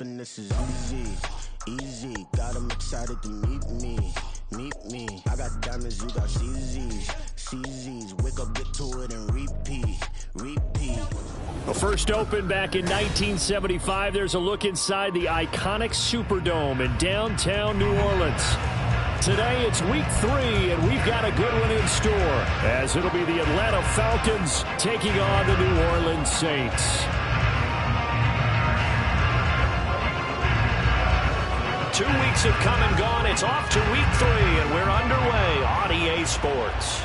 happiness is easy, easy. Got them excited to meet me. I got diamonds, you got CZs. Wake up, get to it, and repeat. Well, first opened back in 1975. There's a look inside the iconic Superdome in downtown New Orleans. Today it's week 3, and we've got a good one in store, as it'll be the Atlanta Falcons taking on the New Orleans Saints. 2 weeks have come and gone. It's off to week 3, and we're underway on EA Sports.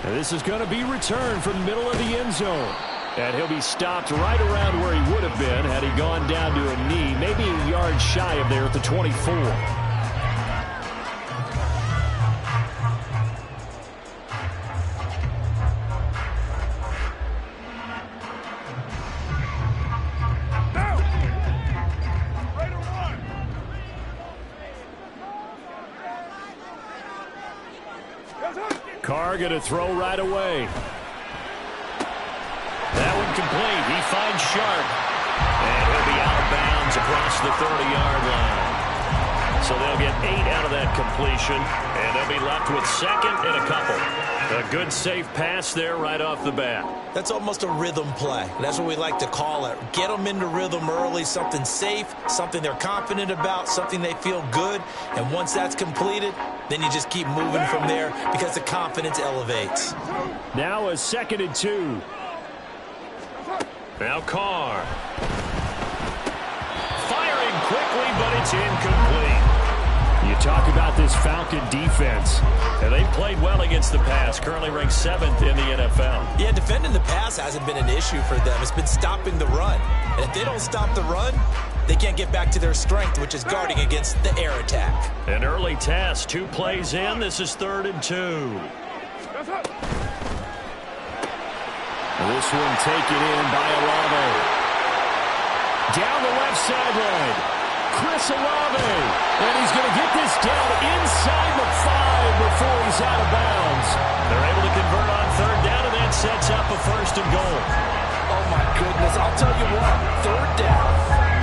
Now this is going to be returned from the middle of the end zone. And he'll be stopped right around where he would have been had he gone down to a knee, maybe a yard shy of there at the 24. Carr going to throw right away. That one complete. He finds Sharp. And he'll be out of bounds across the 30-yard line. So they'll get 8 out of that completion. And they'll be left with second and a couple. A good safe pass there right off the bat. That's almost a rhythm play. That's what we like to call it. Get them into rhythm early, something safe, something they're confident about, something they feel good. And once that's completed, then you just keep moving from there because the confidence elevates. Now a 2nd and 2. Now Carr. Firing quickly, but it's incomplete. You talk about this Falcon defense. And they've played well against the pass, currently ranked 7th in the NFL. Yeah, defending the pass hasn't been an issue for them. It's been stopping the run. And if they don't stop the run, they can't get back to their strength, which is guarding against the air attack. An early task, 2 plays in. This is 3rd and 2. This one taken in by Olave. Down the left sideline. Chris Olave. And he's going to get this down inside the 5 before he's out of bounds. They're able to convert on 3rd down, and that sets up a 1st and goal. Oh, my goodness. I'll tell you what. 3rd down.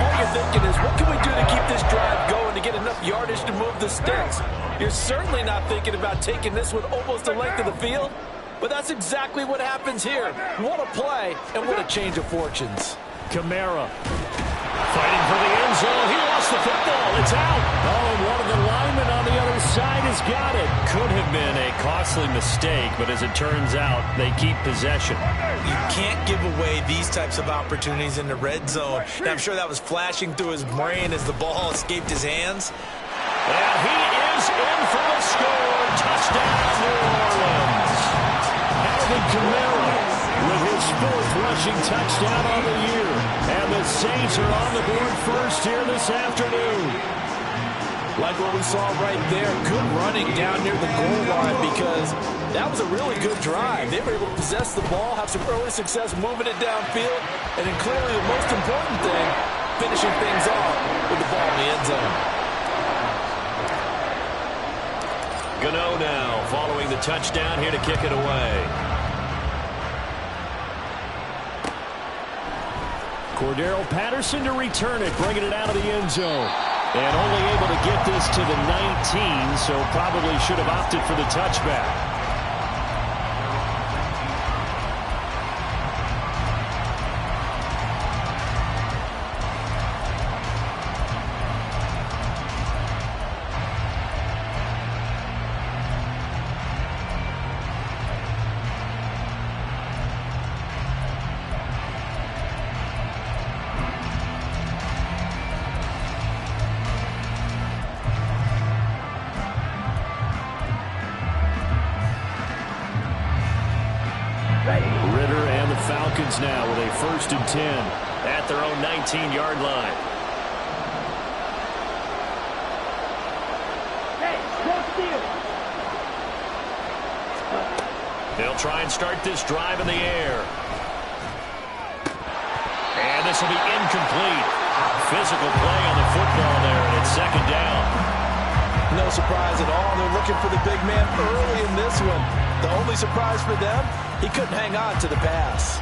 All you're thinking is, what can we do to keep this drive going to get enough yardage to move the sticks? You're certainly not thinking about taking this one almost the length of the field. But that's exactly what happens here. What a play, and what a change of fortunes. Kamara fighting for the end zone. He lost the football. It's out. Oh, and one of the linemen on the other side has got it. Could have been a costly mistake, but as it turns out, they keep possession. You can't give away these types of opportunities in the red zone. And I'm sure that was flashing through his brain as the ball escaped his hands. And he is in for the score. Touchdown, New Orleans. Alvin Kamara with his 4th rushing touchdown on the year. And the Saints are on the board first here this afternoon. Like what we saw right there, good running down near the goal line because that was a really good drive. They were able to possess the ball, have some early success moving it downfield, and then clearly the most important thing, finishing things off with the ball in the end zone. Gano now following the touchdown here to kick it away. Cordero Patterson to return it, bringing it out of the end zone. And only able to get this to the 19, so probably should have opted for the touchback. Ritter and the Falcons now with a 1st and 10 at their own 19-yard line. They'll try and start this drive in the air. And this will be incomplete. Physical play on the football there, and it's 2nd down. No surprise at all. They're looking for the big man early in this one. The only surprise for them, he couldn't hang on to the pass.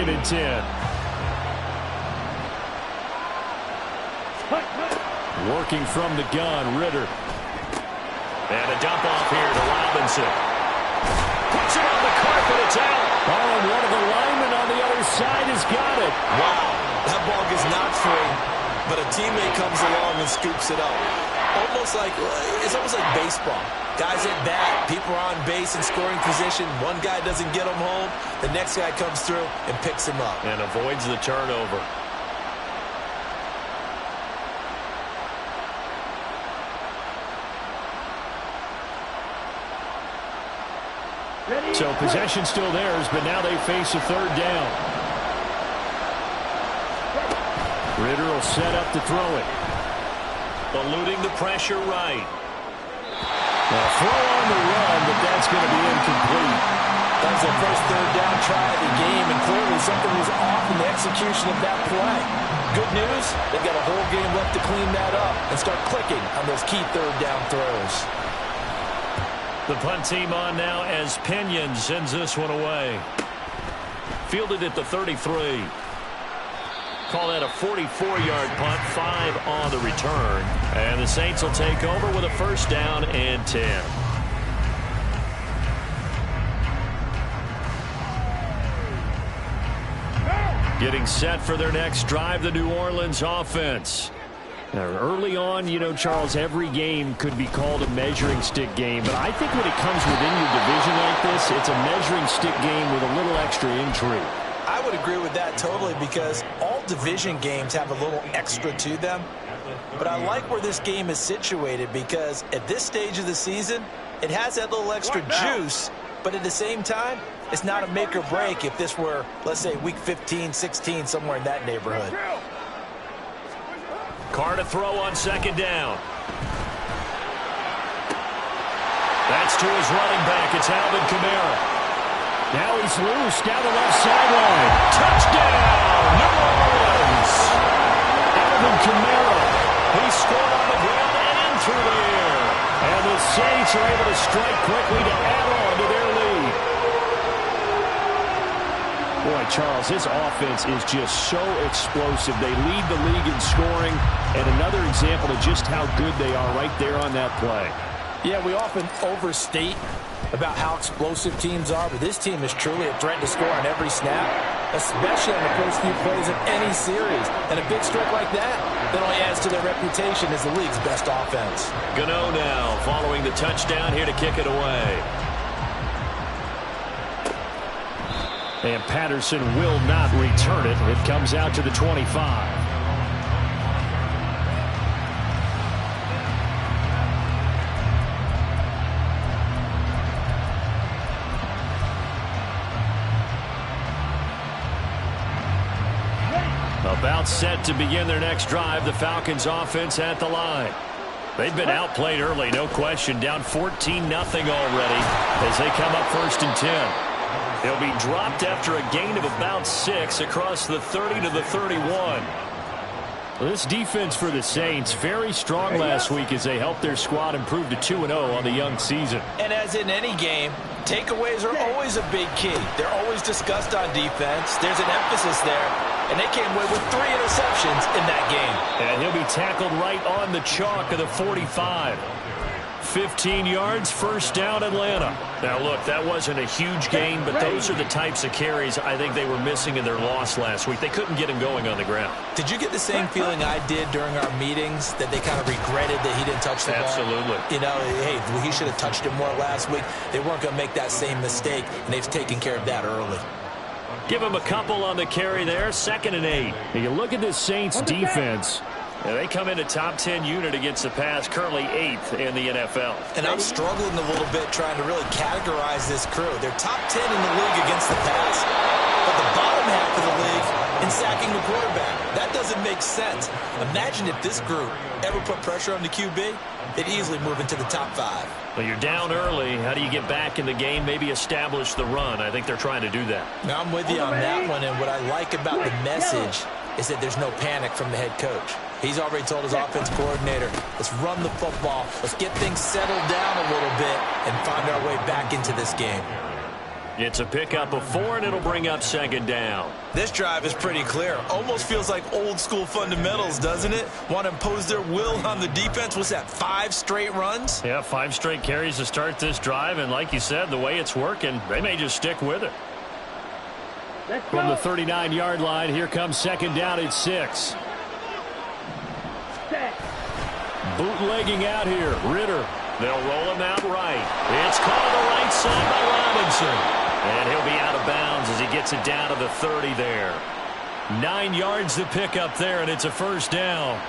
2nd and 10. Working from the gun, Ritter. And a dump off here to Robinson. Puts it on the carpet, it's out. Oh, and one of the linemen on the other side has got it. Wow, that ball is not free, but a teammate comes along and scoops it up. It's almost like baseball. Guys at bat, people are on base in scoring position. One guy doesn't get him home. The next guy comes through and picks him up. And avoids the turnover. So possession still theirs, but now they face a 3rd down. Ritter will set up to throw it. Eluding the pressure right. A throw on the run, but that's going to be incomplete. That was their first 3rd down try of the game, and clearly something was off in the execution of that play. Good news, they've got a whole game left to clean that up and start clicking on those key 3rd down throws. The punt team on now as Pinion sends this one away. Fielded at the 33. Call that a 44-yard punt, 5 on the return. And the Saints will take over with a 1st down and 10. Getting set for their next drive, the New Orleans offense. Now, early on, you know, Charles, every game could be called a measuring stick game. But I think when it comes within your division like this, it's a measuring stick game with a little extra intrigue. I would agree with that totally because all division games have a little extra to them. But I like where this game is situated because at this stage of the season, it has that little extra juice. But at the same time, it's not a make or break if this were, let's say, week 15, 16, somewhere in that neighborhood. Carr to throw on 2nd down. That's to his running back. It's Alvin Kamara. Now he's loose down the left sideline. Touchdown, New Orleans. Alvin Kamara. He scored on the ground and through the air. And the Saints are able to strike quickly to add on to their lead. Boy, Charles, his offense is just so explosive. They lead the league in scoring, and another example of just how good they are right there on that play. Yeah, we often overstate about how explosive teams are, but this team is truly a threat to score on every snap, especially on the first few plays of any series. And a big stroke like that only adds to their reputation as the league's best offense. Gano now following the touchdown here to kick it away. And Patterson will not return it. It comes out to the 25. About set to begin their next drive, the Falcons offense at the line. They've been outplayed early, no question, down 14-0 already as they come up 1st and 10. They'll be dropped after a gain of about 6 across the 30 to the 31. This defense for the Saints, very strong last week as they helped their squad improve to 2-0 on the young season. And as in any game, takeaways are always a big key. They're always discussed on defense. There's an emphasis there. And they came away with 3 interceptions in that game. And he'll be tackled right on the chalk of the 45. 15 yards, 1st down, Atlanta. Now, look, that wasn't a huge gain, but those are the types of carries I think they were missing in their loss last week. They couldn't get him going on the ground. Did you get the same feeling I did during our meetings, that they kind of regretted that he didn't touch the ball? Absolutely. You know, hey, he should have touched it more last week. They weren't going to make that same mistake, and they've taken care of that early. Give him a couple on the carry there, 2nd and 8. Now you look at this Saints defense. And they come in a top 10 unit against the pass, currently 8th in the NFL. And I'm struggling a little bit trying to really categorize this crew. They're top 10 in the league against the pass, but the bottom half of the league in sacking the quarterback. That doesn't make sense. Imagine if this group ever put pressure on the QB, they'd easily move into the top 5. Well, you're down early. How do you get back in the game, maybe establish the run? I think they're trying to do that. Now, I'm with you on that one, and what I like about the message is that there's no panic from the head coach. He's already told his offense coordinator, let's run the football, let's get things settled down a little bit and find our way back into this game. It's a pickup of 4, and it'll bring up second down. This drive is pretty clear. Almost feels like old school fundamentals, doesn't it? Want to impose their will on the defense. What's that, 5 straight runs? Yeah, 5 straight carries to start this drive, and like you said, the way it's working, they may just stick with it. From the 39-yard line, here comes second down at 6. Bootlegging out here, Ritter. They'll roll him out right. It's caught on the right side by Robinson. And he'll be out of bounds as he gets it down to the 30 there. 9 yards to pick up there, and it's a first down.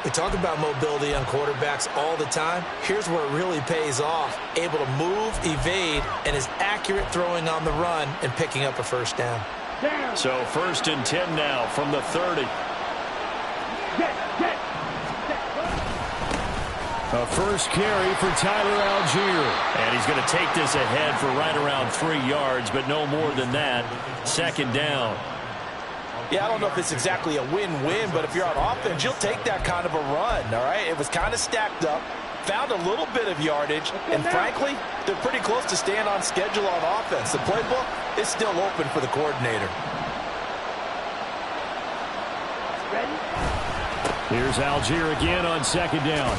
We talk about mobility on quarterbacks all the time. Here's where it really pays off. Able to move, evade, and is accurate throwing on the run and picking up a first down. So 1st and 10 now from the 30. A first carry for Tyler Algier. And he's going to take this ahead for right around 3 yards, but no more than that. Second down. Yeah, I don't know if it's exactly a win-win, but if you're on offense, you'll take that kind of a run, all right? It was kind of stacked up, found a little bit of yardage, and frankly, they're pretty close to staying on schedule on offense. The playbook is still open for the coordinator. Here's Algier again on second down.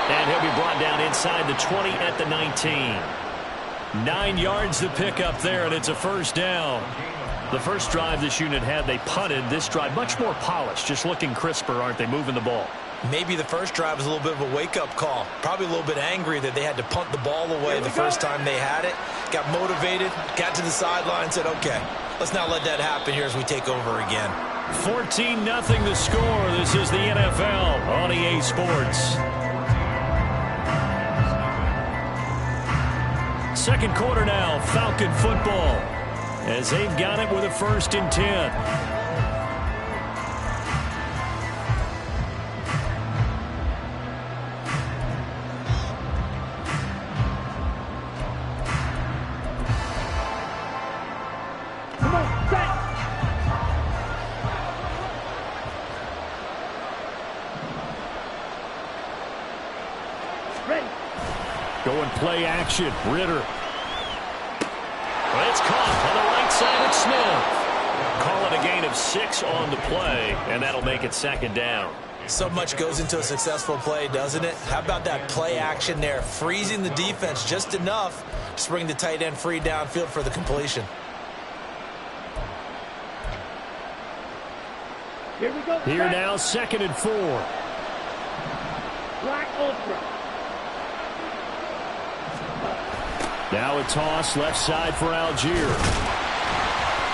And he'll be brought down inside the 20 at the 19. 9 yards to pick up there, and it's a first down. The first drive this unit had, they punted. This drive, much more polished, just looking crisper, aren't they, moving the ball? Maybe the first drive was a little bit of a wake-up call. Probably a little bit angry that they had to punt the ball away the first time they had it. Got motivated, got to the sideline, said, okay, let's not let that happen here as we take over again. 14-0 the score. This is the NFL on EA Sports. Second quarter now, Falcon football, as they've got it with a 1st and 10. Going play action, Ritter. It's caught on the right side of Smith. Call it a gain of 6 on the play, and that'll make it second down. So much goes into a successful play, doesn't it? How about that play action there, freezing the defense just enough to bring the tight end free downfield for the completion. Here we go. Here now, 2nd and 4. Black Ultra. Now a toss left side for Algier.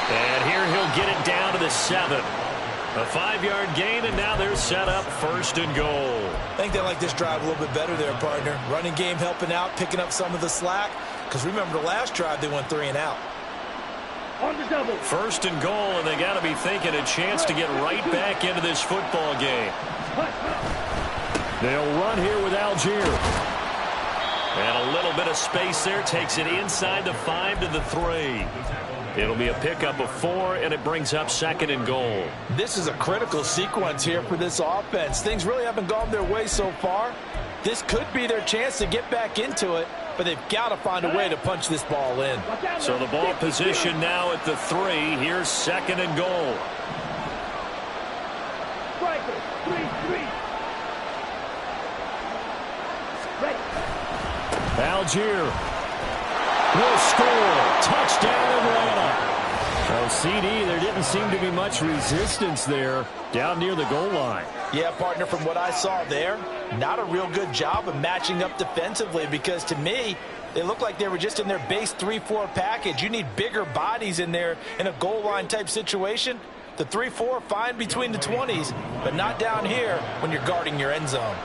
And here he'll get it down to the 7. A 5-yard gain, and now they're set up 1st and goal. I think they like this drive a little bit better there, partner. Running game helping out, picking up some of the slack. Because remember the last drive, they went 3 and out. On the double. 1st and goal, and they got to be thinking a chance to get right back into this football game. They'll run here with Algier. And a little bit of space there, takes it inside the 5 to the 3. It'll be a pickup of 4, and it brings up 2nd and goal. This is a critical sequence here for this offense. Things really haven't gone their way so far. This could be their chance to get back into it, but they've got to find a way to punch this ball in. So the ball position now at the 3. Here's 2nd and goal. Striker, 3-3. Ready. Algier will score. Touchdown, Atlanta. Well, CD, there didn't seem to be much resistance there down near the goal line. Yeah, partner, from what I saw there, not a real good job of matching up defensively, because to me, they looked like they were just in their base 3-4 package. You need bigger bodies in there in a goal line type situation. The 3-4 fine between the 20s, but not down here when you're guarding your end zone.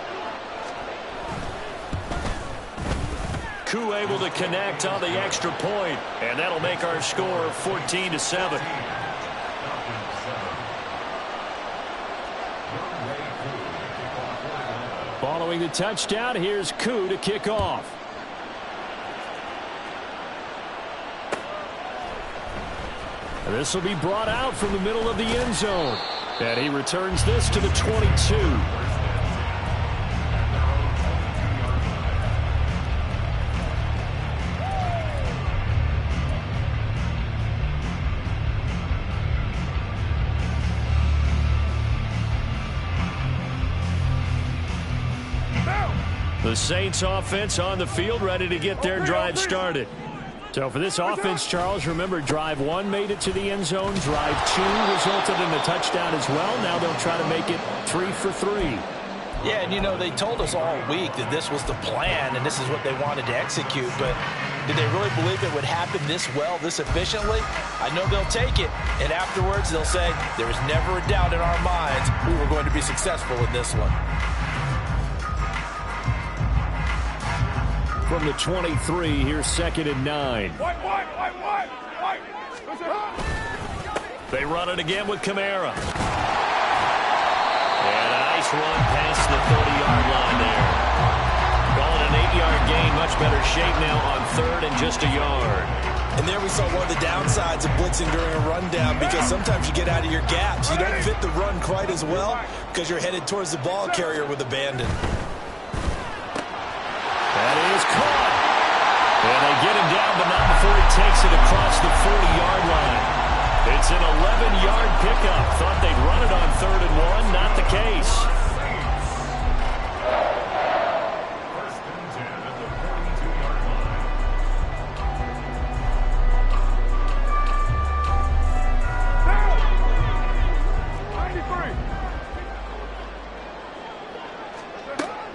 Koo able to connect on the extra point, and that'll make our score 14-7. Following the touchdown, here's Koo to kick off. And this will be brought out from the middle of the end zone. And he returns this to the 22. The Saints offense on the field, ready to get their drive started. So for this offense, Charles, remember, drive 1 made it to the end zone. Drive 2 resulted in a touchdown as well. Now they'll try to make it 3 for 3. Yeah, and you know, they told us all week that this was the plan and this is what they wanted to execute, but did they really believe it would happen this well, this efficiently? I know they'll take it, and afterwards they'll say, there was never a doubt in our minds we were going to be successful in this one. From the 23, here's 2nd and 9. They run it again with Kamara. And a nice run past the 30-yard line there. Call it an 8-yard gain. Much better shape now on 3rd and just a yard. And there we saw one of the downsides of blitzing during a rundown, because sometimes you get out of your gaps. You don't fit the run quite as well because you're headed towards the ball carrier with abandon. That is caught. And they get him down, but not before he takes it across the 40-yard line. It's an 11-yard pickup. Thought they'd run it on 3rd and 1. Not the case.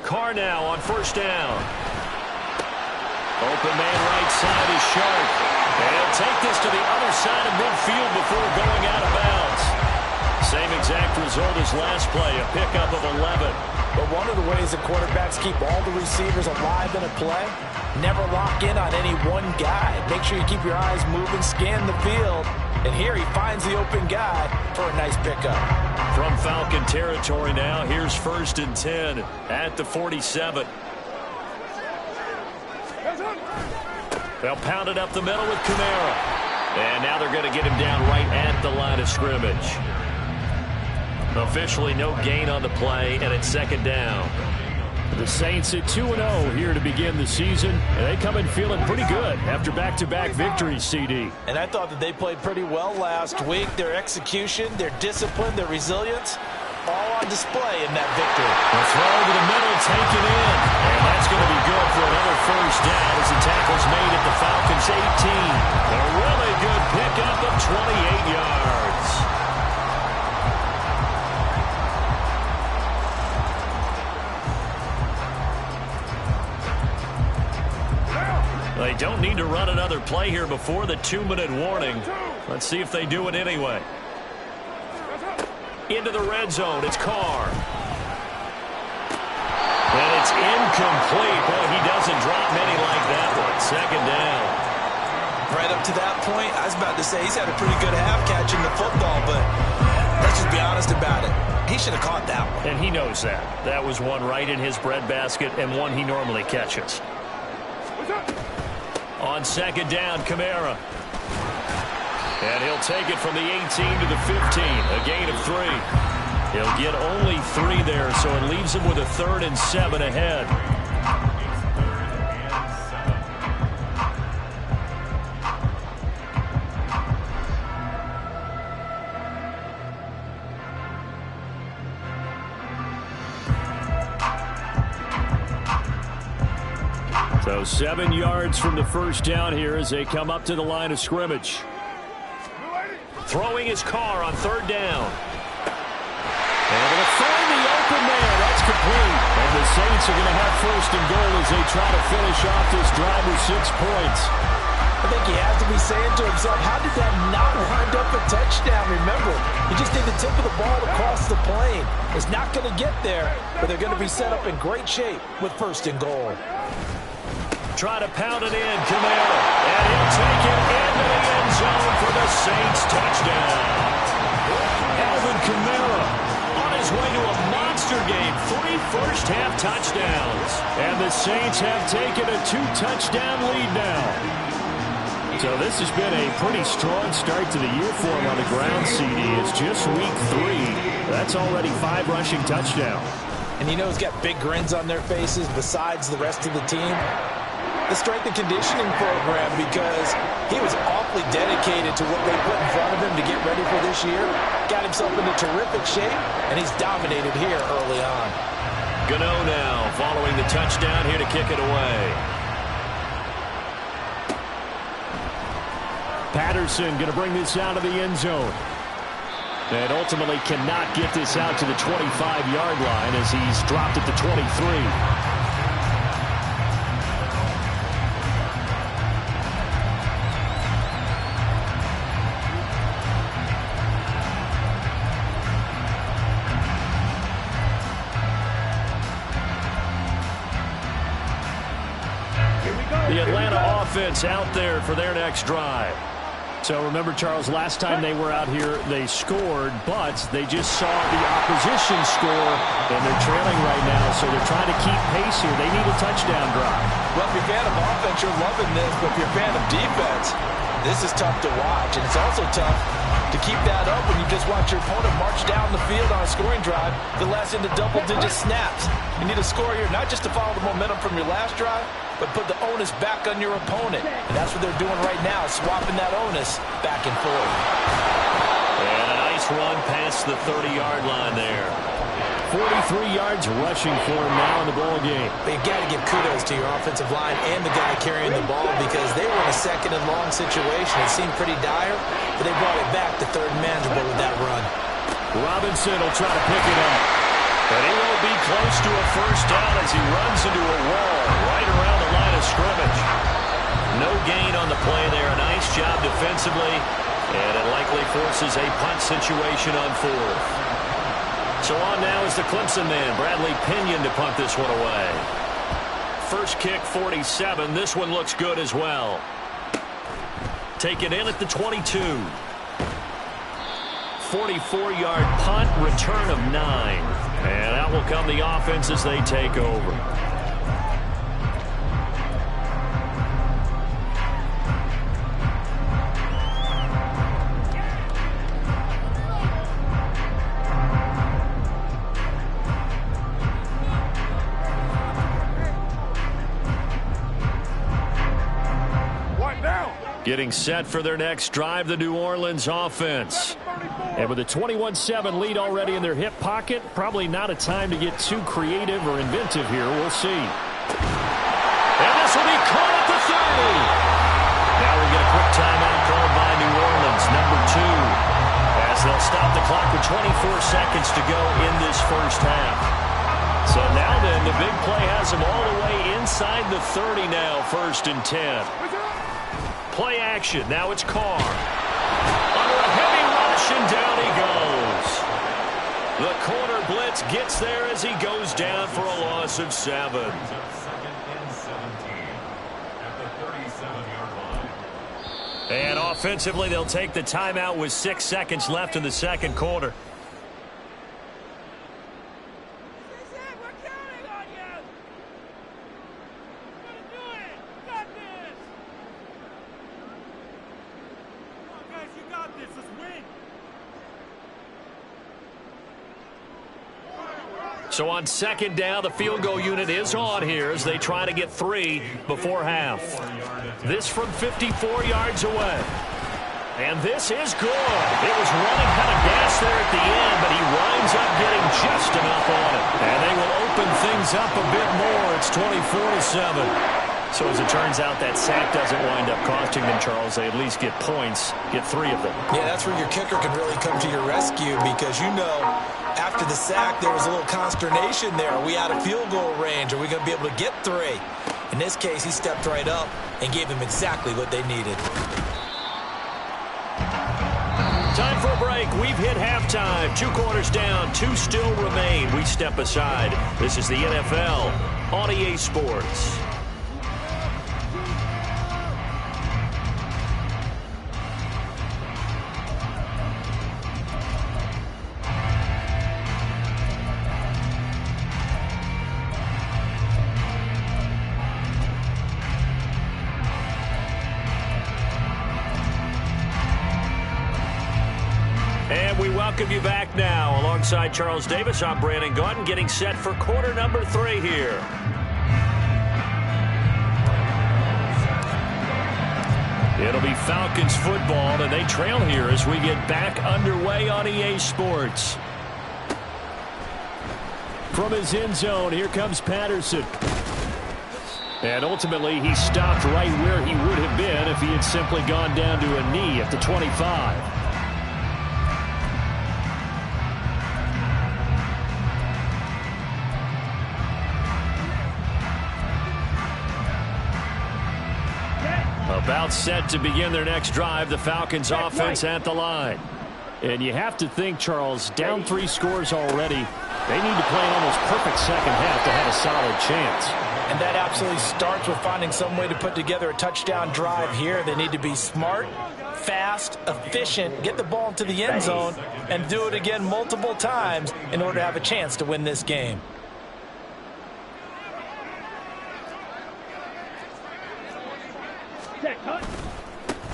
Carr now on 1st down. Open man right side is Sharp. And he'll take this to the other side of midfield before going out of bounds. Same exact result as last play, a pickup of 11. But one of the ways that quarterbacks keep all the receivers alive in a play, never lock in on any one guy. Make sure you keep your eyes moving, scan the field. And here he finds the open guy for a nice pickup. From Falcon territory now, here's 1st and 10 at the 47. They'll pound it up the middle with Kamara. And now they're going to get him down right at the line of scrimmage. Officially no gain on the play, and it's 2nd down. The Saints at 2-0 here to begin the season, and they come in feeling pretty good after back-to-back victories, CD. And I thought that they played pretty well last week. Their execution, their discipline, their resilience, all on display in that victory. The throw over the middle, taken in. And that's going to be good for another 1st down as the tackle's made at the Falcons' 18. A really good pickup of 28 yards. They don't need to run another play here before the 2-minute warning. Let's see if they do it anyway. Into the red zone, it's Carr. And it's incomplete. Boy, he doesn't drop many like that one. 2nd down. Right up to that point, I was about to say he's had a pretty good half catching the football, but let's just be honest about it. He should have caught that one. And he knows that. That was one right in his breadbasket and one he normally catches. On 2nd down, Kamara. And he'll take it from the 18 to the 15, a gain of 3. He'll get only 3 there, so it leaves him with a 3rd and 7 ahead. So 7 yards from the 1st down here as they come up to the line of scrimmage. Throwing his Carr on 3rd down. And they're going to find the open man. That's complete. And the Saints are going to have 1st and goal as they try to finish off this drive with 6 points. I think he has to be saying to himself, how did that not wind up a touchdown? Remember, he just did the tip of the ball across the plane. It's not going to get there, but they're going to be set up in great shape with 1st and goal. Try to pound it in, Kamara. And he'll take it into the end zone for the Saints touchdown. Alvin Kamara on his way to a monster game. 3 first-half touchdowns. And the Saints have taken a 2-touchdown lead now. So this has been a pretty strong start to the year for him on the ground, CD. It's just week 3. That's already 5 rushing touchdowns. And you know he's got big grins on their faces besides the rest of the team. The strength and conditioning program, because he was awfully dedicated to what they put in front of him to get ready for this year. Got himself into terrific shape, and he's dominated here early on. Gano now following the touchdown here to kick it away. Patterson going to bring this out of the end zone. And ultimately cannot get this out to the 25-yard line as he's dropped at the 23. The Atlanta offense out there for their next drive. So remember, Charles, last time they were out here, they scored, but they just saw the opposition score, and they're trailing right now, so they're trying to keep pace here. They need a touchdown drive. Well, if you're a fan of offense, you're loving this, but if you're a fan of defense, this is tough to watch, and it's also tough to keep that up when you just watch your opponent march down the field on a scoring drive that lasts into double-digit snaps. You need a score here, not just to follow the momentum from your last drive, but put the onus back on your opponent. And that's what they're doing right now, swapping that onus back and forth. And a nice run past the 30-yard line there. 43 yards rushing for him now in the ball game. But you got to give kudos to your offensive line and the guy carrying the ball because they were in a second and long situation. It seemed pretty dire, but they brought it back to third and manageable with that run. Robinson will try to pick it up. But he won't be close to a first down as he runs into a wall right around the line of scrimmage. No gain on the play there. A nice job defensively, and it likely forces a punt situation on fourth. So on now is the Clemson man, Bradley Pinion, to punt this one away. First kick, 47. This one looks good as well. Taken in at the 22. 44-yard punt, return of 9. And out will come the offense as they take over. Getting set for their next drive, the New Orleans offense. And with a 21-7 lead already in their hip pocket, probably not a time to get too creative or inventive here. We'll see. And this will be caught at the 30. Now we get a quick timeout called by New Orleans, number 2. As they'll stop the clock with 24 seconds to go in this first half. So now then, the big play has them all the way inside the 30 now, 1st and 10. Play action. Now it's Carr. Under a heavy rush, and down he goes. The corner blitz gets there as he goes down for a loss of 7. And offensively, they'll take the timeout with 6 seconds left in the second quarter. So on second down, the field goal unit is on here as they try to get 3 before half. This from 54 yards away. And this is good. It was running kind of gas there at the end, but he winds up getting just enough on it. And they will open things up a bit more. It's 24-7. So as it turns out, that sack doesn't wind up costing them, Charles. They at least get points, get 3 of them. Yeah, that's where your kicker can really come to your rescue because you know after the sack there was a little consternation there. Are we out of field goal range? Are we going to be able to get 3? In this case, he stepped right up and gave them exactly what they needed. Time for a break. We've hit halftime. 2 quarters down, 2 still remain. We step aside. This is the NFL on EA Sports. Welcome you back now. Alongside Charles Davis, I'm Brandon Gaudin, getting set for quarter number 3 here. It'll be Falcons football, and they trail here as we get back underway on EA Sports. From his end zone, here comes Patterson. And ultimately, he stopped right where he would have been if he had simply gone down to a knee at the 25. About set to begin their next drive, the Falcons offense at the line. And you have to think, Charles, down 3 scores already. They need to play an almost perfect second half to have a solid chance. And that absolutely starts with finding some way to put together a touchdown drive here. They need to be smart, fast, efficient, get the ball into the end zone, and do it again multiple times in order to have a chance to win this game.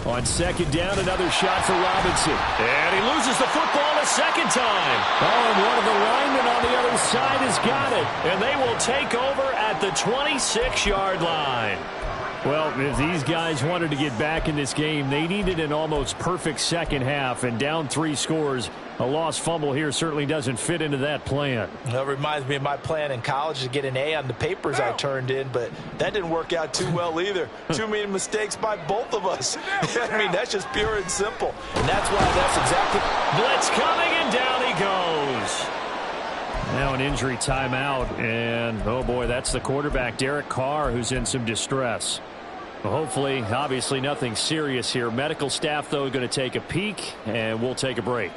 On second down, another shot for Robinson. And he loses the football a second time. Oh, and one of the linemen on the other side has got it. And they will take over at the 26-yard line. Well, if these guys wanted to get back in this game, they needed an almost perfect second half. And down 3 scores, a lost fumble here certainly doesn't fit into that plan. That reminds me of my plan in college to get an A on the papers I turned in, but that didn't work out too well either. Too many mistakes by both of us. I mean, that's just pure and simple. And that's why that's exactly... Blitz coming, and down he goes. Now an injury timeout, and oh boy, that's the quarterback, Derek Carr, who's in some distress. Well, hopefully, obviously nothing serious here. Medical staff, though, going to take a peek, and we'll take a break.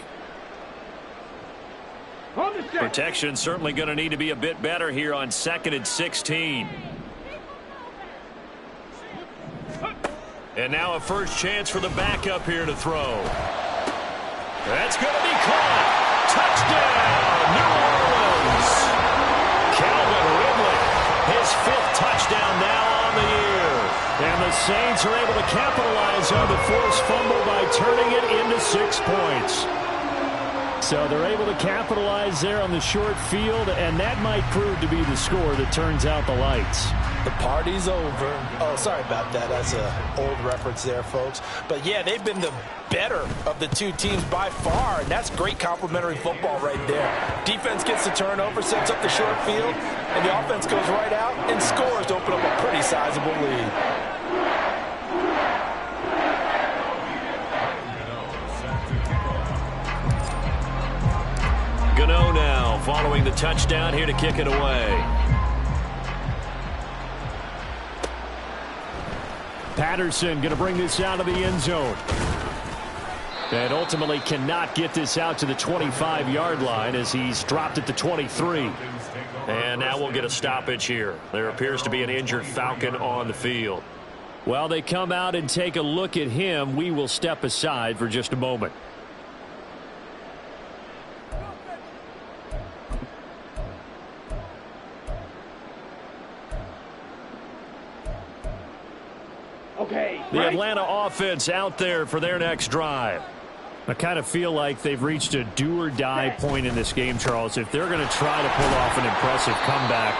Protection certainly going to need to be a bit better here on 2nd and 16. And now a first chance for the backup here to throw. That's going to be caught. Touchdown, New Orleans. Calvin Ridley, his 5th touchdown now on the year. And the Saints are able to capitalize on the forced fumble by turning it into 6 points. So they're able to capitalize there on the short field, and that might prove to be the score that turns out the lights. The party's over. Oh, sorry about that. That's an old reference there, folks. But, yeah, they've been the better of the 2 teams by far, and that's great complimentary football right there. Defense gets the turnover, sets up the short field, and the offense goes right out and scores to open up a pretty sizable lead. Gano now following the touchdown here to kick it away. Patterson going to bring this out of the end zone. And ultimately cannot get this out to the 25-yard line as he's dropped at the 23. And now we'll get a stoppage here. There appears to be an injured Falcon on the field. While they come out and take a look at him, we will step aside for just a moment. The Atlanta offense out there for their next drive. I kind of feel like they've reached a do-or-die point in this game, Charles. If they're going to try to pull off an impressive comeback,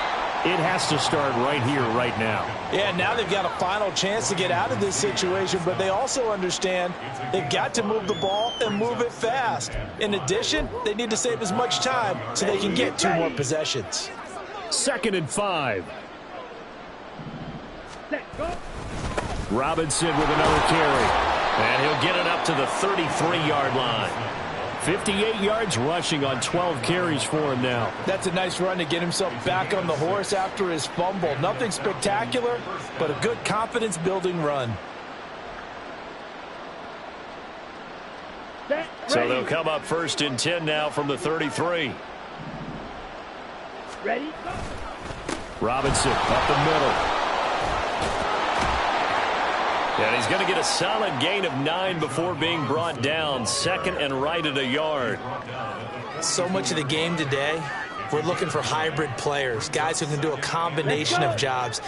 it has to start right here, right now. Yeah, now they've got a final chance to get out of this situation, but they also understand they've got to move the ball and move it fast. In addition, they need to save as much time so they can get 2 more possessions. 2nd and 5. Robinson with another carry. And he'll get it up to the 33-yard line. 58 yards rushing on 12 carries for him now. That's a nice run to get himself back on the horse after his fumble. Nothing spectacular, but a good confidence-building run. So they'll come up 1st and 10 now from the 33. Ready? Robinson up the middle. And he's going to get a solid gain of 9 before being brought down. 2nd and right at a yard. So much of the game today, we're looking for hybrid players, guys who can do a combination of jobs.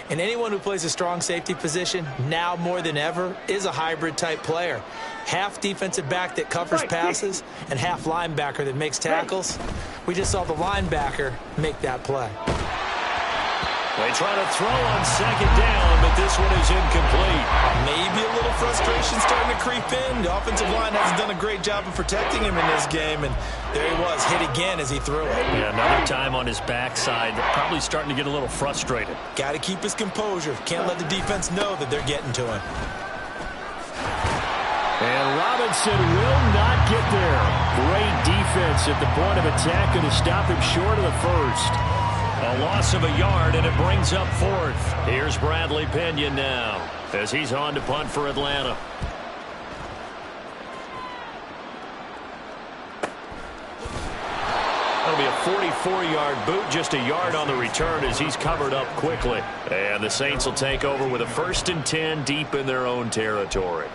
And anyone who plays a strong safety position, now more than ever, is a hybrid-type player. Half defensive back that covers passes and half linebacker that makes tackles. We just saw the linebacker make that play. They try to throw on second down, but this one is incomplete. Maybe a little frustration starting to creep in. The offensive line hasn't done a great job of protecting him in this game, and there he was, hit again as he threw it. Yeah, another time on his backside, probably starting to get a little frustrated. Got to keep his composure. Can't let the defense know that they're getting to him. And Robinson will not get there. Great defense at the point of attack, going to stop him short of the first. A loss of a yard, and it brings up fourth. Here's Bradley Pinion now as he's on to punt for Atlanta. That'll be a 44-yard boot, just a yard on the return as he's covered up quickly. And the Saints will take over with a 1st and 10 deep in their own territory.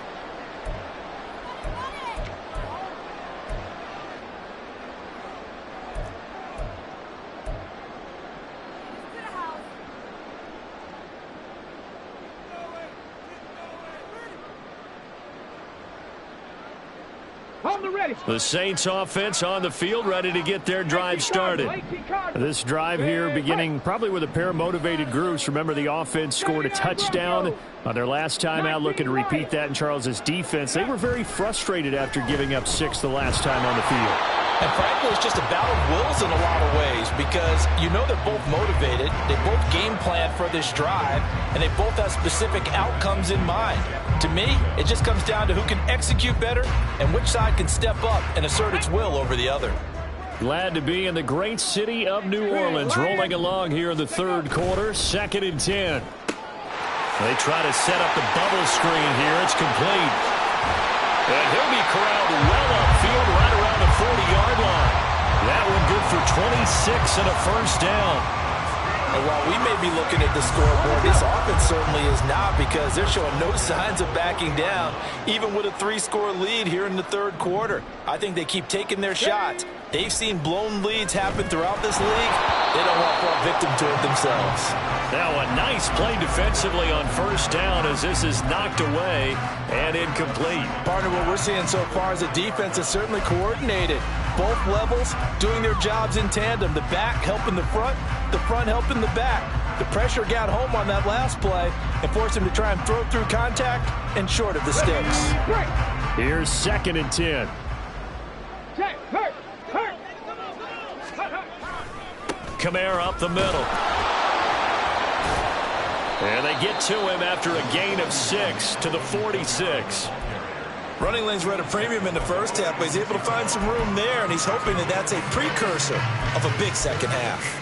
The Saints offense on the field, ready to get their drive started. This drive here beginning probably with a pair of motivated groups. Remember, the offense scored a touchdown on their last time out, looking to repeat that in Charles's defense. They were very frustrated after giving up 6 the last time on the field. And frankly, it's just a battle of wills in a lot of ways because you know they're both motivated. They both game plan for this drive, and they both have specific outcomes in mind. To me, it just comes down to who can execute better and which side can step up and assert its will over the other. Glad to be in the great city of New Orleans, rolling along here in the third quarter, 2nd and 10. They try to set up the bubble screen here. It's complete. And he'll be corralled well upfield right around the 40-yard line. That one good for 26 and a first down. And while we may be looking at the scoreboard, this offense certainly is not because they're showing no signs of backing down, even with a 3-score lead here in the third quarter. I think they keep taking their shots. They've seen blown leads happen throughout this league. They don't want to fall victim to it themselves. Now a nice play defensively on first down as this is knocked away and incomplete. Partner, what we're seeing so far is the defense is certainly coordinated. Both levels doing their jobs in tandem. The back helping the front helping the back. The pressure got home on that last play and forced him to try and throw through contact and short of the sticks. Here's 2nd and 10. Kamara up the middle. And they get to him after a gain of 6 to the 46. Running lanes were at a premium in the first half, but he's able to find some room there, and he's hoping that that's a precursor of a big second half.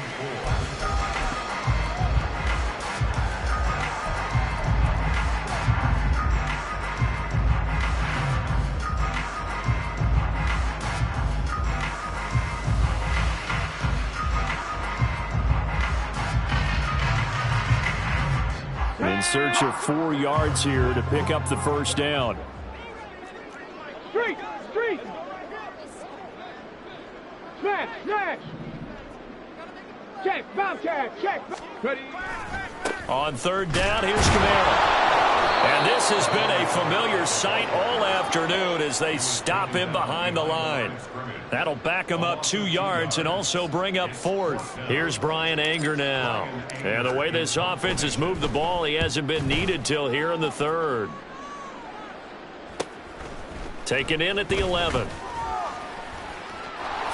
In search of 4 yards here to pick up the first down. Street! Smash! Check, bounce check. Ready? On third down, here's Kamara. And this has been a familiar sight all afternoon as they stop him behind the line. That'll back him up 2 yards and also bring up 4th. Here's Brian Anger now. And the way this offense has moved the ball, he hasn't been needed till here in the third. Taken in at the 11.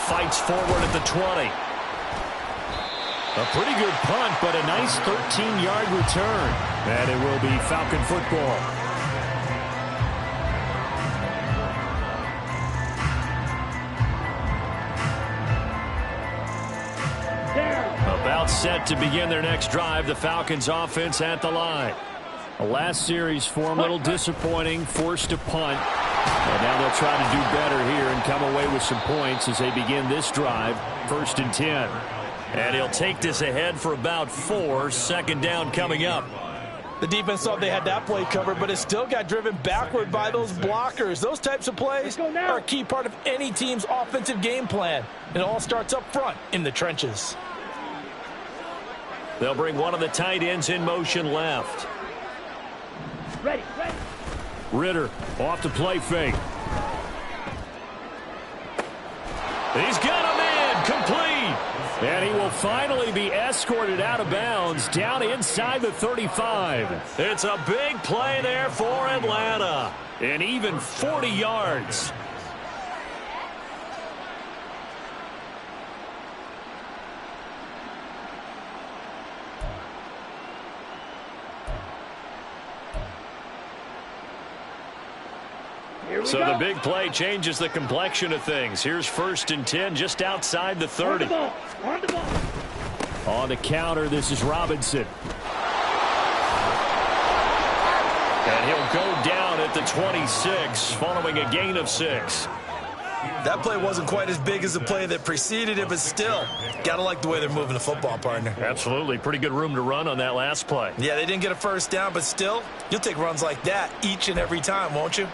Fights forward at the 20. A pretty good punt, but a nice 13-yard return. And it will be Falcon football. About set to begin their next drive. The Falcons offense at the line. The last series for them, a little disappointing, forced to punt. And now they'll try to do better here and come away with some points as they begin this drive. 1st and 10. And he'll take this ahead for about 4. Second down coming up. The defense thought they had that play covered, but it still got driven backward by those blockers. Those types of plays are a key part of any team's offensive game plan. It all starts up front in the trenches. They'll bring one of the tight ends in motion left. Ready. Ritter off the play fake. He's got him in. Complete. And he will finally be escorted out of bounds down inside the 35. It's a big play there for Atlanta. And even 40 yards. So the big play changes the complexion of things. Here's 1st and 10 just outside the 30. On the counter, this is Robinson. And he'll go down at the 26 following a gain of 6. That play wasn't quite as big as the play that preceded it, but still, gotta like the way they're moving the football, partner. Absolutely. Pretty good room to run on that last play. Yeah, they didn't get a first down, but still, you'll take runs like that each and every time, won't you?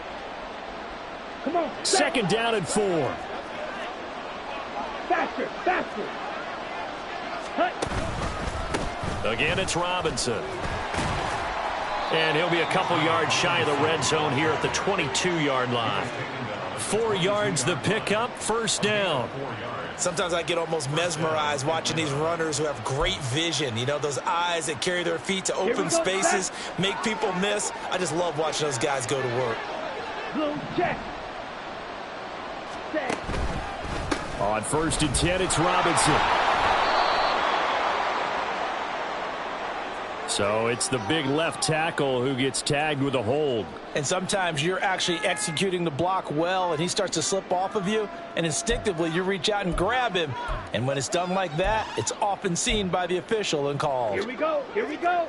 Come on. 2nd down and 4. Faster, faster. Again, it's Robinson. And he'll be a couple yards shy of the red zone here at the 22-yard line. 4 yards the pickup, 1st down. Sometimes I get almost mesmerized watching these runners who have great vision. You know, those eyes that carry their feet to open spaces, make people miss. I just love watching those guys go to work. Blue check. On 1st and 10, it's Robinson. So it's the big left tackle who gets tagged with a hold. And sometimes you're actually executing the block well, and he starts to slip off of you, and instinctively you reach out and grab him. And when it's done like that, it's often seen by the official and called. Here we go. Here we go.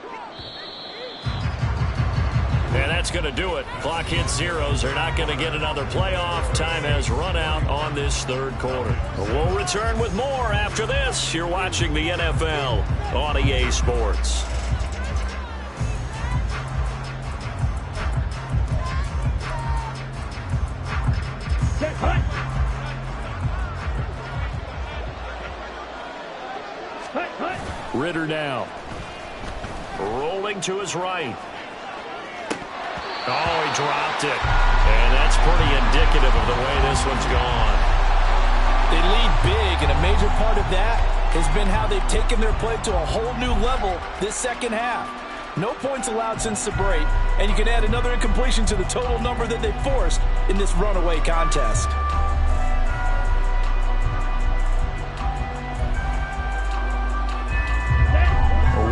And that's going to do it. Clock hits zeros. They're not going to get another playoff. Time has run out on this 3rd quarter. We'll return with more after this. You're watching the NFL on EA Sports. Ritter now. Rolling to his right. Oh, he dropped it. And that's pretty indicative of the way this one's gone. They lead big, and a major part of that has been how they've taken their play to a whole new level this 2nd half. No points allowed since the break, and you can add another incompletion to the total number that they forced in this runaway contest.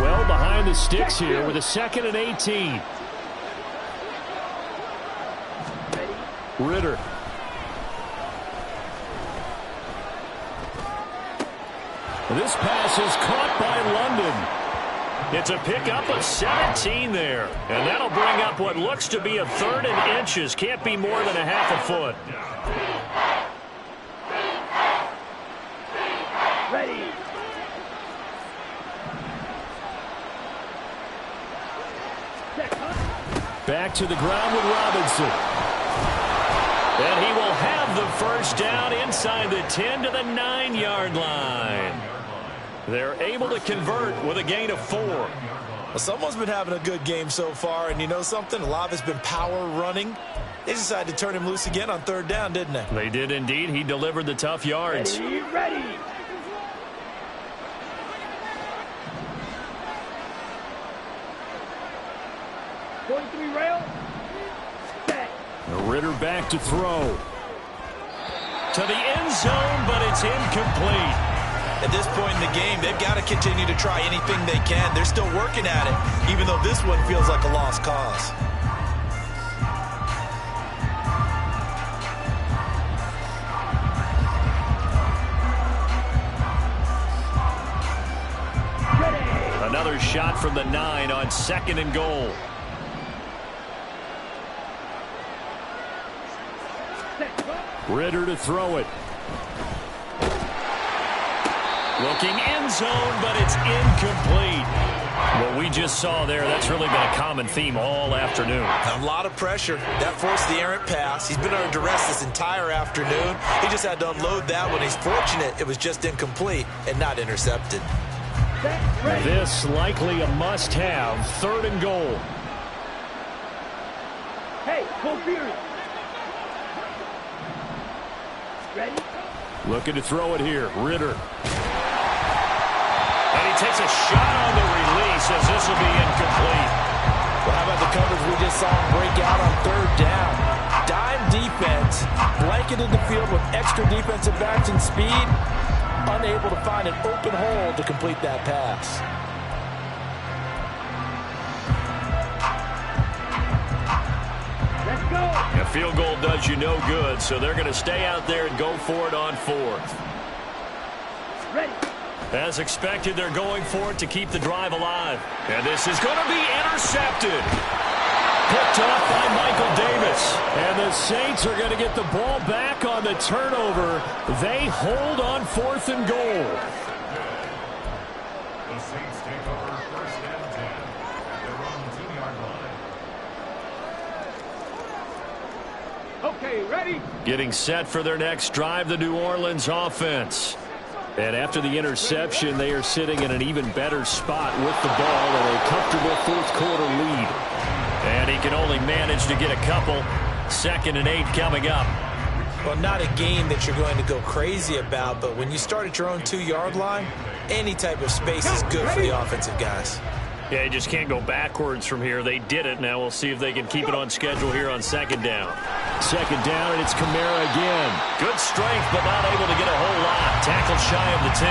Well behind the sticks here with a 2nd and 18. Ritter. This pass is caught by London. It's a pickup of 17 there. And that'll bring up what looks to be a 3rd and inches. Can't be more than a half a foot. Ready. Back to the ground with Robinson. And he will have the 1st down inside the 10 to the 9-yard line. They're able to convert with a gain of 4. Well, someone's been having a good game so far, and you know something? A lot of it's been power running. They decided to turn him loose again on 3rd down, didn't they? They did indeed. He delivered the tough yards. Ready, ready. Rail. Set. Ritter back to throw. To the end zone, but it's incomplete. At this point in the game, they've got to continue to try anything they can. They're still working at it, even though this one feels like a lost cause. Another shot from the 9 on 2nd and goal. Ritter to throw it. Looking end zone, but it's incomplete. What we just saw there, that's really been a common theme all afternoon. A lot of pressure. That forced the errant pass. He's been under duress this entire afternoon. He just had to unload that one. He's fortunate it was just incomplete and not intercepted. This likely a must-have. 3rd and goal. Hey, full period. Ready? Looking to throw it here. Ritter. he takes a shot on the release as this will be incomplete. Well, how about the coverage we just saw him break out on third down? Dime defense, blanketed the field with extra defensive backs and speed, unable to find an open hole to complete that pass. Let's go. A field goal does you no good, so they're going to stay out there and go for it on fourth. Ready. As expected, they're going for it to keep the drive alive. And this is going to be intercepted. Picked off by Michael Davis. And the Saints are going to get the ball back on the turnover. They hold on 4th and goal. The Saints take over 1st and 10 at their own 2-yard line. Okay, ready. Getting set for their next drive, the New Orleans offense. And after the interception, they are sitting in an even better spot with the ball and a comfortable 4th quarter lead. And he can only manage to get a couple. 2nd and 8 coming up. Well, not a game that you're going to go crazy about, but when you start at your own 2-yard line, any type of space is good for the offensive guys. Yeah, you just can't go backwards from here. They did it. Now we'll see if they can keep it on schedule here on 2nd down. 2nd down, and it's Kamara again. Good strength, but not able to get a whole lot. Tackled shy of the 10.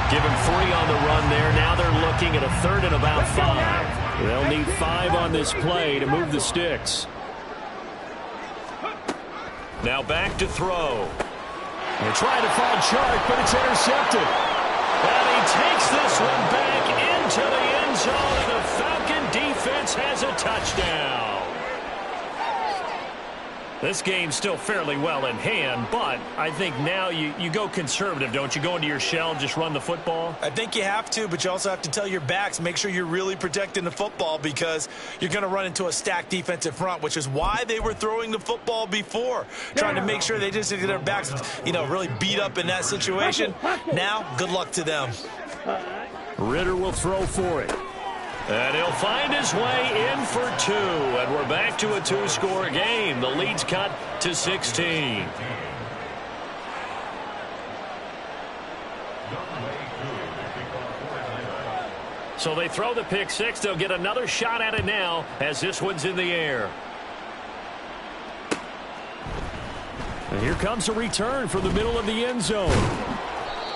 Give him 3 on the run there. Now they're looking at a 3rd and about 5. They'll need 5 on this play to move the sticks. Now back to throw. They're trying to find Chark, but it's intercepted. And he takes this one back into the end zone, and the Falcon defense has a touchdown. This game's still fairly well in hand, but I think now you go conservative, don't you? Go into your shell and just run the football? I think you have to, but you also have to tell your backs, make sure you're really protecting the football because you're going to run into a stacked defensive front, which is why they were throwing the football before, trying to make sure they just get their backs, really beat up in that situation. Now, good luck to them. Ritter will throw for it. And he'll find his way in for 2. And we're back to a 2-score game. The lead's cut to 16. So they throw the pick 6. They'll get another shot at it now as this one's in the air. And here comes a return from the middle of the end zone.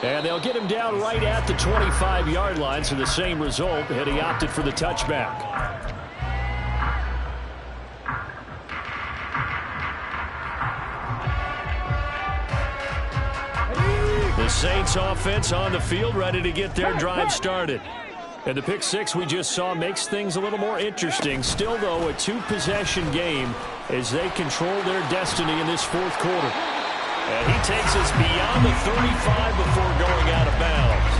And they'll get him down right at the 25-yard line, so the same result, and he opted for the touchback. The Saints offense on the field, ready to get their drive started. And the pick 6 we just saw makes things a little more interesting. Still, though, a 2-possession game as they control their destiny in this 4th quarter. And he takes us beyond the 35 before going out of bounds.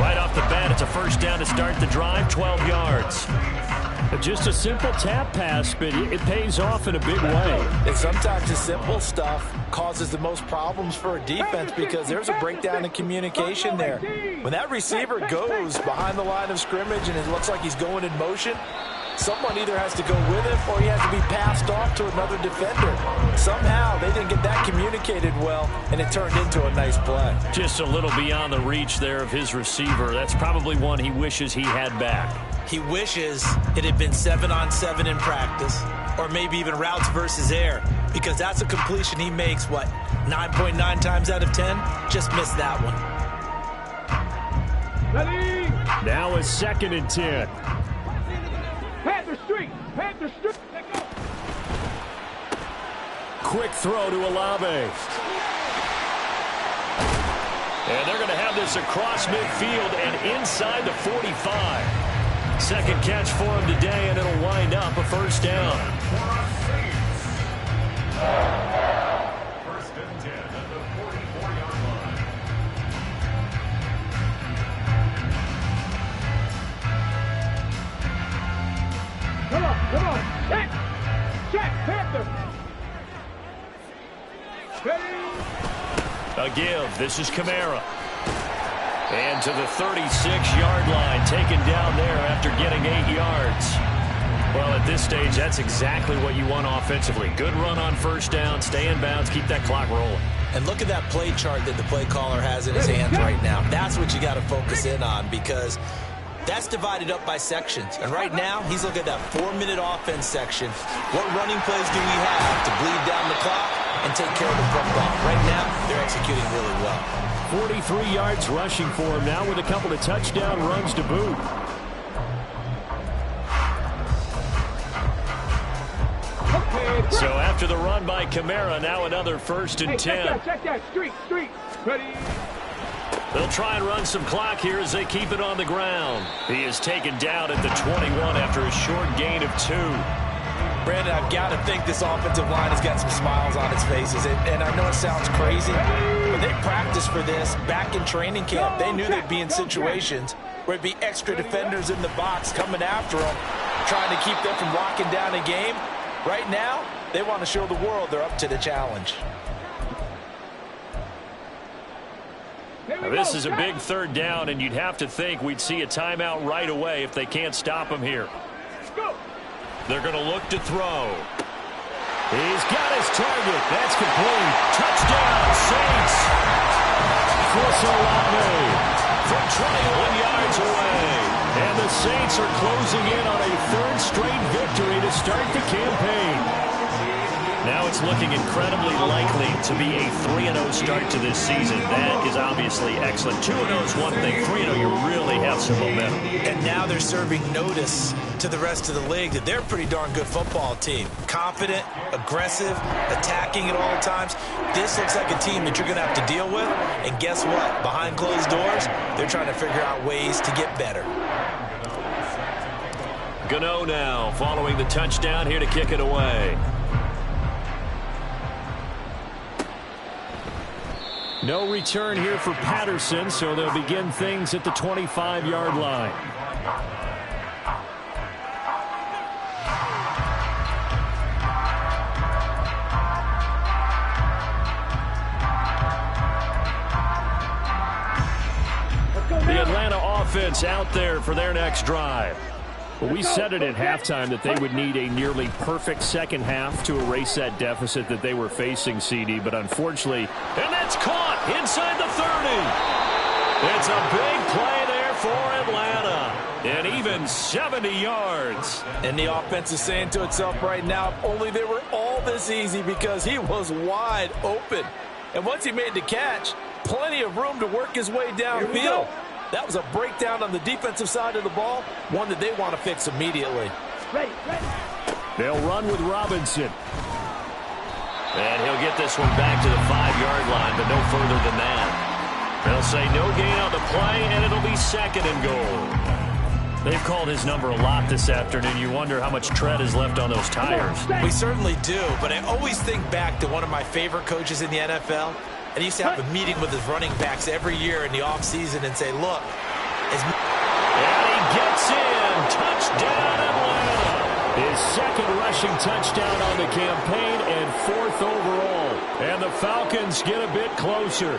Right off the bat, it's a 1st down to start the drive, 12 yards. Just a simple tap pass, but it pays off in a big way. And sometimes the simple stuff causes the most problems for a defense because there's a breakdown in communication there. When that receiver goes behind the line of scrimmage and it looks like he's going in motion, someone either has to go with him or he has to be passed off to another defender. Somehow they didn't get that communicated well, and it turned into a nice play. Just a little beyond the reach there of his receiver. That's probably one he wishes he had back. He wishes it had been 7-on-7 in practice, or maybe even routes versus air, because that's a completion he makes, 9.9 times out of 10? Just missed that one. Ready. Now it's 2nd and 10. Panther Street. Panther Street. Let go. Quick throw to Olave. And they're going to have this across midfield and inside the 45. 2nd catch for him today, and it'll wind up a 1st down. 1st and 10 at the 44-yard line. Come on. Check. Panther. Ready. A give. This is Kamara. And to the 36-yard line, taken down there after getting 8 yards. Well, at this stage, that's exactly what you want offensively. Good run on 1st down, stay in bounds, keep that clock rolling. And look at that play chart that the play caller has in his hands right now. That's what you got to focus in on, because that's divided up by sections. And right now, he's looking at that 4-minute offense section. What running plays do we have to bleed down the clock and take care of the football? Right now, they're executing really well. 43 yards rushing for him now with a couple of touchdown runs to boot. So after the run by Kamara, now another 1st and 10. Check that. Street. Ready. They'll try and run some clock here as they keep it on the ground. He is taken down at the 21 after a short gain of 2. Brandon, I've got to think this offensive line has got some smiles on its faces. And I know it sounds crazy, but they practiced for this back in training camp. They knew they'd be in situations where it'd be extra defenders in the box coming after them, trying to keep them from locking down a game. Right now, they want to show the world they're up to the challenge. Now, this is a big 3rd down, and you'd have to think we'd see a timeout right away if they can't stop him here. They're going to look to throw. He's got his target. That's complete. Touchdown, Saints. Olave from 21 yards away. And the Saints are closing in on a 3rd straight victory to start the campaign. Now it's looking incredibly likely to be a 3-0 start to this season. That is obviously excellent. 2-0 is one thing. 3-0, you really have some momentum. And now they're serving notice to the rest of the league that they're a pretty darn good football team. Confident, aggressive, attacking at all times. This looks like a team that you're going to have to deal with. And guess what? Behind closed doors, they're trying to figure out ways to get better. Gano now following the touchdown here to kick it away. No return here for Patterson, so they'll begin things at the 25-yard line. The Atlanta offense out there for their next drive. Well, we said it at halftime that they would need a nearly perfect second half to erase that deficit that they were facing, CD. But unfortunately, and that's caught inside the 30. It's a big play there for Atlanta. And even 70 yards. And the offense is saying to itself right now, if only they were all this easy, because he was wide open. And once he made the catch, plenty of room to work his way downfield. That was a breakdown on the defensive side of the ball, one that they want to fix immediately. They'll run with Robinson. And he'll get this one back to the 5-yard line, but no further than that. They'll say no gain on the play, and it'll be 2nd and goal. They've called his number a lot this afternoon. You wonder how much tread is left on those tires. We certainly do, but I always think back to one of my favorite coaches in the NFL. And he used to have a meeting with his running backs every year in the offseason and say, look. And he gets in. Touchdown, Atlanta. His 2nd rushing touchdown on the campaign and 4th overall. And the Falcons get a bit closer.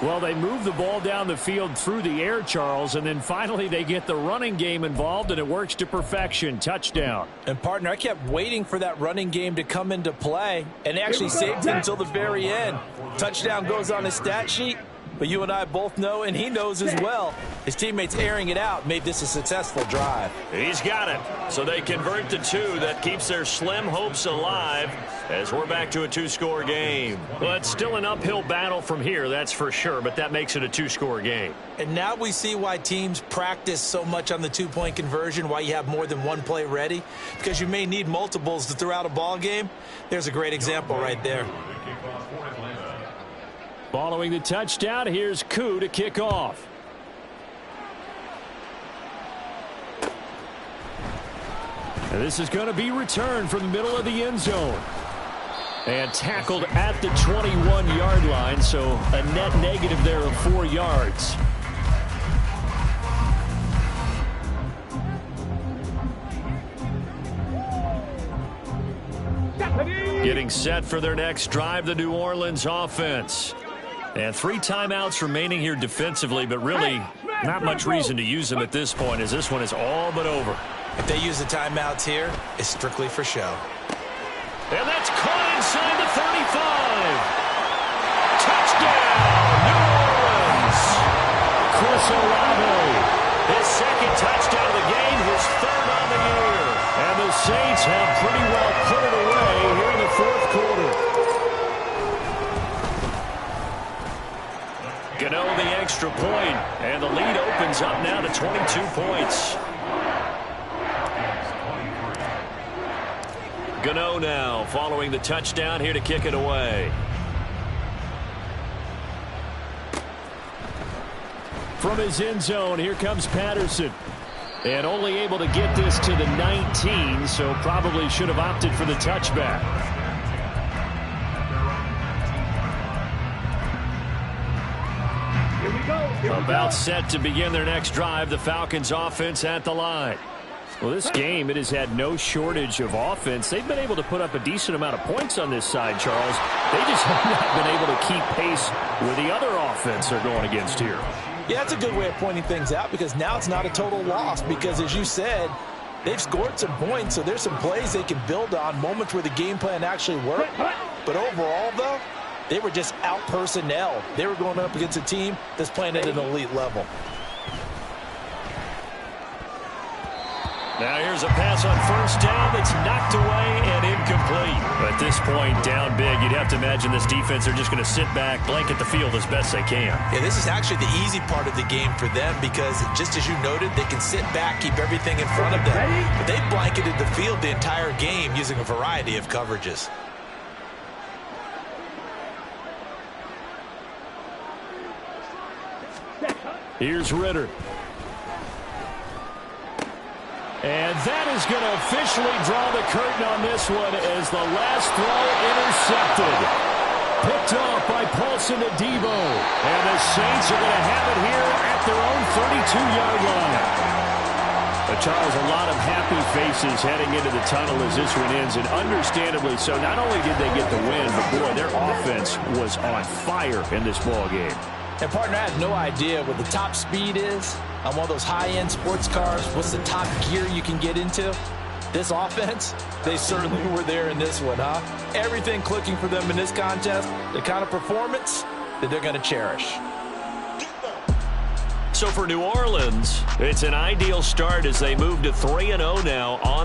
Well, they move the ball down the field through the air, Charles, and then finally they get the running game involved, and it works to perfection. Touchdown. And, partner, I kept waiting for that running game to come into play, and they actually saved it until the very end. Touchdown goes on his stat sheet, but you and I both know, and he knows as well, his teammates airing it out made this a successful drive. He's got it. So they convert the 2. That keeps their slim hopes alive as we're back to a 2-score game. Well, it's still an uphill battle from here, that's for sure, but that makes it a 2-score game. And now we see why teams practice so much on the 2-point conversion, why you have more than one play ready, because you may need multiples to throw out a ball game. There's a great example right there. Following the touchdown, here's Koo to kick off. And this is going to be returned from the middle of the end zone. And tackled at the 21-yard line, so a net negative there of 4 yards. Getting set for their next drive, the New Orleans offense. And 3 timeouts remaining here defensively, but really not much reason to use them at this point, as this one is all but over. If they use the timeouts here, it's strictly for show. And that's caught inside the 35. Touchdown, New Orleans. Chris Olave, his second touchdown of the game, his third on the year. And the Saints have pretty well put it away here in the fourth quarter. Gano the extra point, and the lead opens up now to 22 points. Gano now following the touchdown here to kick it away. From his end zone, here comes Patterson. And only able to get this to the 19, so probably should have opted for the touchback. About set to begin their next drive, the Falcons offense at the line. Well, this game, it has had no shortage of offense. They've been able to put up a decent amount of points on this side, Charles. They just have not been able to keep pace with the other offense they're going against here. Yeah, that's a good way of pointing things out because now it's not a total loss because, as you said, they've scored some points, so there's some plays they can build on, moments where the game plan actually worked. But overall, though, they were just out-personnel. They were going up against a team that's playing at an elite level. Now here's a pass on first down that's knocked away and incomplete. At this point, down big, you'd have to imagine this defense are just going to sit back, blanket the field as best they can. Yeah, this is actually the easy part of the game for them because, just as you noted, they can sit back, keep everything in front of them. But they blanketed the field the entire game using a variety of coverages. Here's Ritter. And that is going to officially draw the curtain on this one as the last throw intercepted. Picked off by Paulson to Debo. And the Saints are going to have it here at their own 32-yard line. But Charles, a lot of happy faces heading into the tunnel as this one ends, and understandably so. Not only did they get the win, but boy, their offense was on fire in this ball game. And, partner, I have no idea what the top speed is on one of those high-end sports cars. What's the top gear you can get into? This offense, they certainly were there in this one, huh? Everything clicking for them in this contest, the kind of performance that they're going to cherish. So for New Orleans, it's an ideal start as they move to 3-0 now on